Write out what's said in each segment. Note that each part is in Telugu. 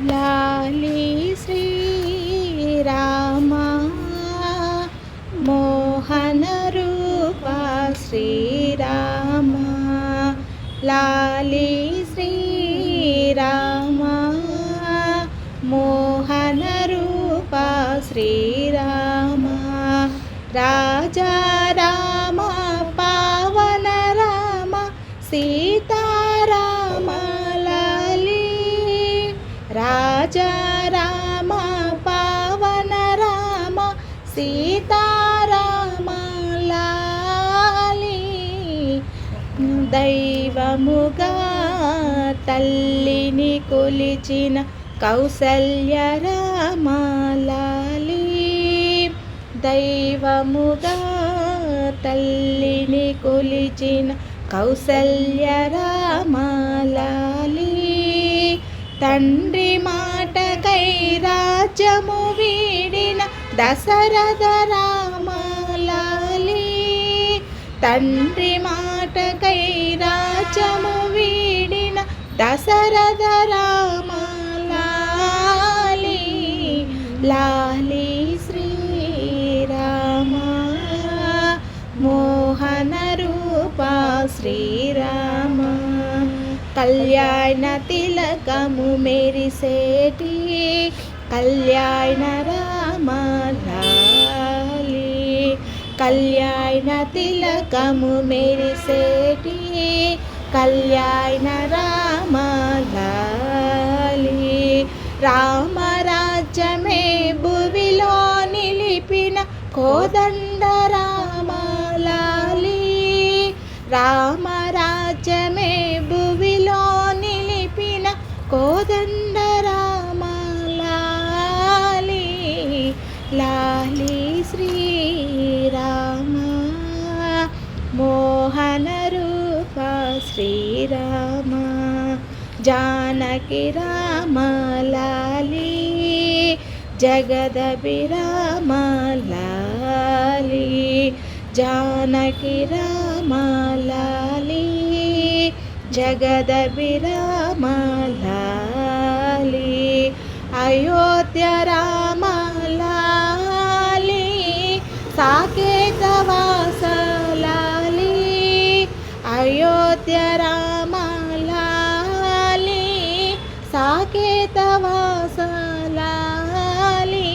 లాలి శ్రీరామ మోహన రూప శ్రీరామ లాలి శ్రీరామ మోహన రూప శ్రీరామ రాజా రామ పావన రామ సీతారామ లాలి రాజా రామ పావన రామ సీతారామ లాలి దైవముగా తల్లిని కొలిచిన కౌసల్య రామ లాలి దైవముగా తల్లిని కొలిచిన కౌసల్య రామ లాలి తండ్రి మాటకై రాజ్యము వీడిన దశరథ రామ లాలి తండ్రి మాటకై రాజ్యము వీడిన దశరథ రామ లాలి లాలి శ్రీరామ మోహన రూప శ్రీరామ కళ్యాణ తిలకము మెరిసేటి కళ్యాణ రామ లాలి కళ్యాణ తిలకము మెరిసేటి కళ్యాణ రామ లాలి రామరాజ్యమే భువిలో నిలిపిన కోదండ రామ లాలి రామరాజ్యమే భువిలో నిలిపిన కోదండ రామ లాలి లాలి శ్రీరామ మోహన రూప శ్రీరామ జానకి రామ లాలి జగదభిరామ లాలి జానకి రామ లాలి జగదభిరామ లాలి అయోధ్య రామ లాలి సాకేత వాస లాలి అయోధ్య రామ లాలి సాకేత వాస లాలి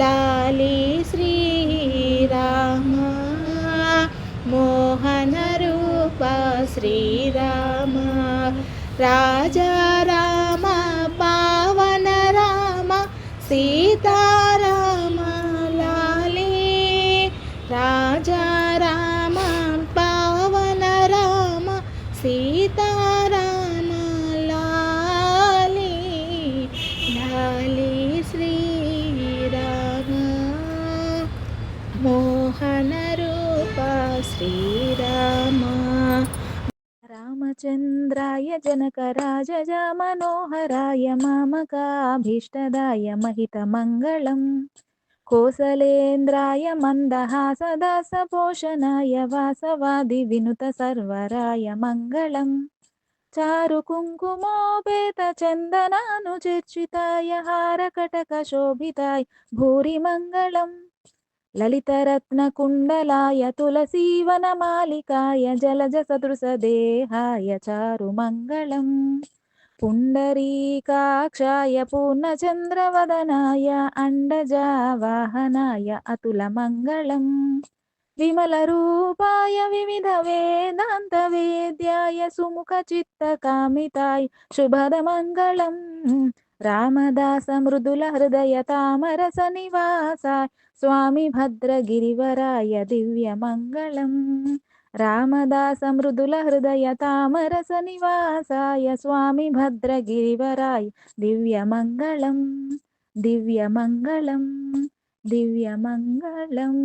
లాలి శ్రీరామ మోహన రూప శ్రీరామ రాజా రామ పావన రామ సీతారామ లాలి రాజా రామ పావన రామ సీతారామ లాలి లాలి శ్రీరామ మోహన రూప శ్రీరామ రామచంద్రాయ జనకరాజజ మనోహరాయ మామకాభీష్టదాయ महितमङ्गलं కోసలేంద్రాయ మందహాసదాసపోషణాయ వాసవాది వినుత సర్వరాయ మంగళం చారు కుంకుమోపేత చందనానుచర్చితాయ హారకటక శోభితాయ భూరి మంగళం లలితరత్నకుండలాయ తులసీవనమాలికాయ జలజ సదృశదేహాయ చారు మంగళం పుండరీకాక్షాయ పూర్ణచంద్రవదనాయ అండజావాహనాయ అతులమంగళం విమలరూపాయ వివిధ వేదాంత వేద్యాయ సుముఖ చిత్తకామితాయ శుభదమంగళం రామదాస మృదుల హృదయ తామరస నివాసాయ స్వామి భద్రగిరివరాయ దివ్యమంగళం రామదాస మృదుల హృదయ తామరస నివాసాయ స్వామి భద్రగిరివరాయ దివ్యమంగళం దివ్యమంగళం దివ్యమంగళం.